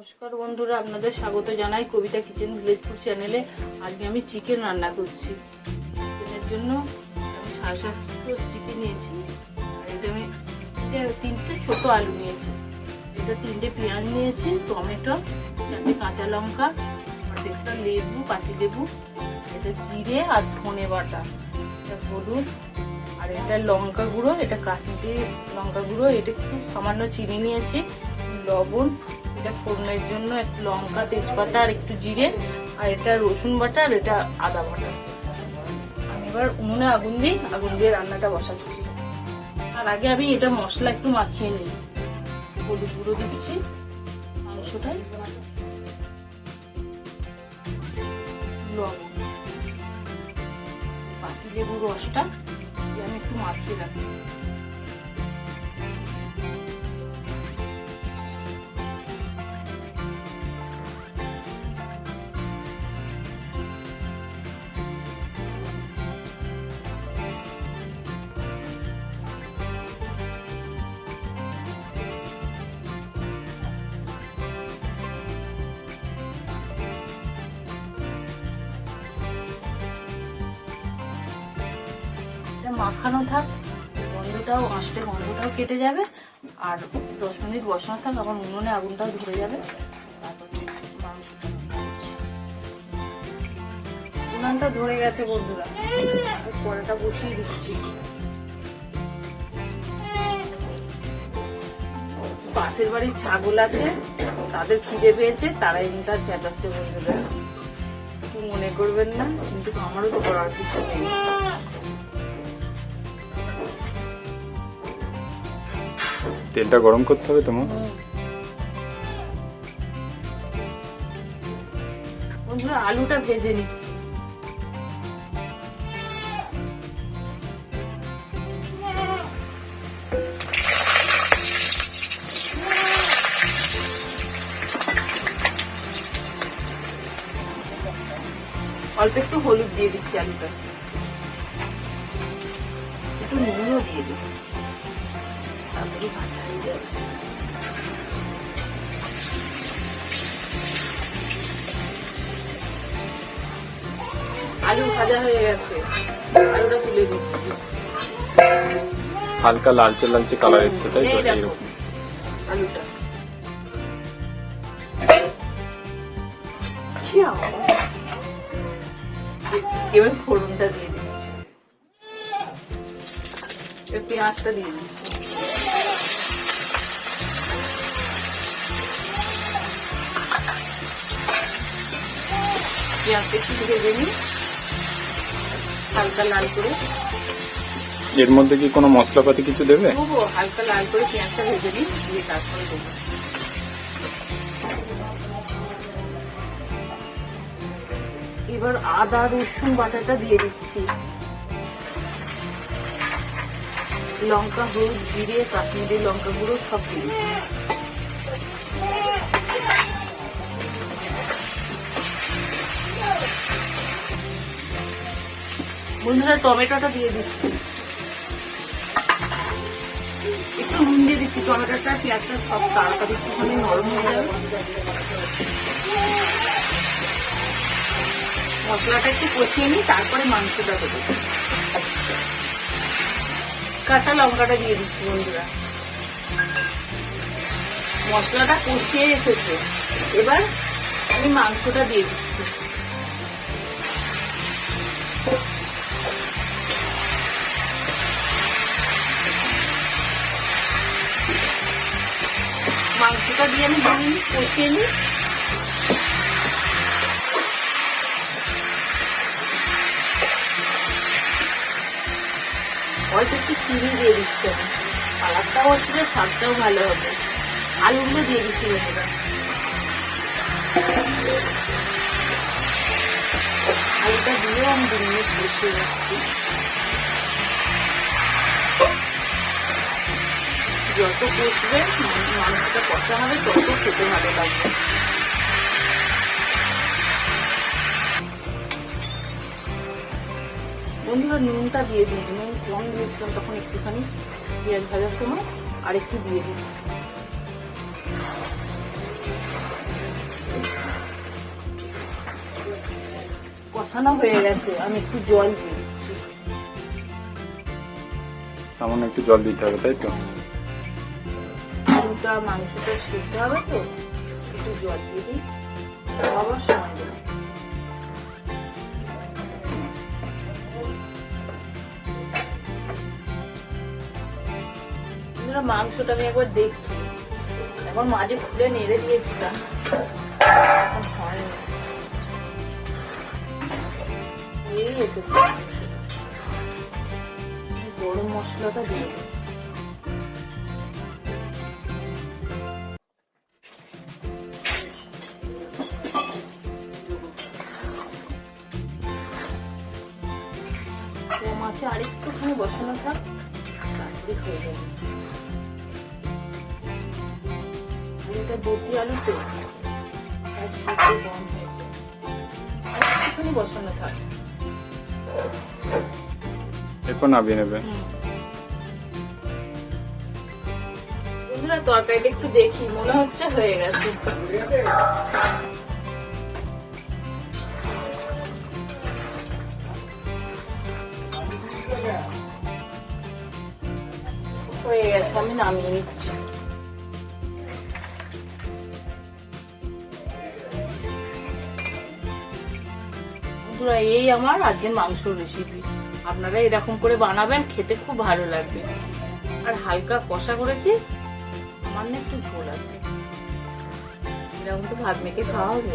নমস্কার বন্ধুরা, আপনাদের স্বাগত জানাই কবিতা কিচেন ভিলেজ ফুড চ্যানেলে। আজকে আমি চিকেন রান্না করছি। চিকেনের জন্য আমি 750 চিকেন নিয়েছি, আর এটা আমি 3টে ছোট আলু নিয়েছি, এটা 3টে পেঁয়াজ নিয়েছি, টমেটো, 4টে কাঁচা লঙ্কা, অর্ধেকটা লেবু, পাতি লেবু, এটা জিরে আর ধনে বাটা, এটা হলুদ, আর এটা লঙ্কা গুঁড়ো, এটা কাশ্মীরি লঙ্কা গুঁড়ো, এটা খুব সামান্য চিনি নিয়েছি, লবণ, এটা ফোড়নের জন্য একটু লঙ্কা, তেজপাতা আর একটু জিরে, আর এটা রসুন বাটা, আর এটা আদা বাটা। আমি এবার উনুনে আগুন দিয়ে রান্নাটা বসাচ্ছি। আর আগে আমি এটা মশলা একটু মাখিয়ে নিই। হলুদ গুঁড়ো দিচ্ছি মাংসটায়, লবণ, পাতি লেবুর রসটা আমি একটু মাখিয়ে রাখি। মাখানো থাক, গন্ধটাও কেটে যাবে, আর 10 মিনিট বসানো থাক, আবার উনুনে আগুনটাও ধরে যাবে। তারপর মাংসটা উনুনটা ধরে গেছে বন্ধুরা, কড়াটা বসিয়ে দিচ্ছি। পাশের বাড়ির ছাগল আছে, তাদের খিদে পেয়েছে, তারাই তার চেঁচাচ্ছে বন্ধুরা, কিছু মনে করবেন না, কিন্তু আমারও তো করার কিছু নেই। তেলটা গরম করতে হবে তোমার বন্ধুরা। আলুটা ভেজে নিচ্ছি। অল্প একটু হলুদ দিয়ে দিচ্ছি, আলুটা একটু নুনও দিয়ে দিচ্ছি, তারপরে ভাজা হয়ে যাবে। আলু ভাজা হয়ে গেছে, আলুটা তুলে দিচ্ছি। হালকা লালচে লালচে কালার এসছে, তাই তো? আলুটা এবার ফোড়নটা দিয়ে দিচ্ছি, পেঁয়াজটা দিয়ে দিচ্ছি, পেঁয়াজটা একটু ভেজে নিই হালকা লাল করে। এর মধ্যে কি কোনো মশলাপাতি কিছু দেবে? দেবো, হালকা লাল করে পেঁয়াজটা ভেজে নিই, দিয়ে তারপরে দেবো। এবার আদা রসুন বাটাটা দিয়ে দিচ্ছি, লঙ্কা, হলুদ, জিরে, কাশ্মীরি লঙ্কা গুঁড়ো সব দিয়ে দিচ্ছি। বন্ধুরা, টমেটোটা দিয়ে দিচ্ছি, একটু নুন দিয়ে দিচ্ছি, টমেটোটা পেঁয়াজটা সব তাড়াতাড়ি একটুখানি নরম হয়ে যাবে। মশলাটা একটু কষিয়ে নিই, তারপরে মাংসটা দেবো। কাঁচা লঙ্কাটা দিয়ে দিচ্ছি বন্ধুরা। মশলাটা কষিয়ে এসেছে, এবার আমি মাংসটা দিয়ে দিচ্ছি। মাংসটা দিয়ে আমি কষিয়ে নিই। অল্প একটু চিনি দিয়ে দিচ্ছি, কালারটাও হচ্ছে, স্বাদটাও ভালো হবে। আলুগুলো দিয়ে দিচ্ছি বন্ধুরা, আলুটা দিয়েও আমি 2 মিনিট কষিয়ে রাখছি। যত কষবে মাংসটা কষা হবে, তত খেতে ভালো লাগবে। বন্ধুরা, নুনটা দিয়ে দিই, নুন কম দিয়েছিলাম তখন একটুখানি পেঁয়াজ ভাজার সময়, আর একটু দিয়ে দিই। কষানো হয়ে গেছে, আমি একটু জল দিয়ে দিচ্ছি। সামান্য একটু জল দিতে হবে, তাই তো? আলুটা মাংসটা সিদ্ধ হবে তো, একটু জল দিয়ে দিই, আবার সময় দেবো। মাংসটা আমি একবার দেখছি, এখন মাঝে খুলে নেড়ে দিয়েছিলাম, এখন হয়নি, এই এসেছে। গরম মশলাটা দিয়ে দিই। মাছে আরেকটুখানি বসানো থাক, তারপরে হয়ে যাবে। আলুটা বতি আলু তো, আর সিদ্ধ কম হয়েছে, আরেকটুখানি বসানো থাক। এরপর নামিয়ে নেবে। বন্ধুরা, তরকারিটা একটু দেখি, মনে হচ্ছে হয়ে গেছে। হয়ে গেছে, আমি নামিয়ে নিচ্ছি। বন্ধুরা, এই আমার আজকের মাংসর রেসিপি। আপনারা এরকম করে বানাবেন, খেতে খুব ভালো লাগবে। আর হালকা কষা করেছি, আমার না একটু ঝোল আছে, এরকম তো ভাত মেখে খাওয়া হবে।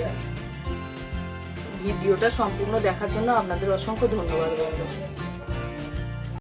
ভিডিওটা সম্পূর্ণ দেখার জন্য আপনাদের অসংখ্য ধন্যবাদ।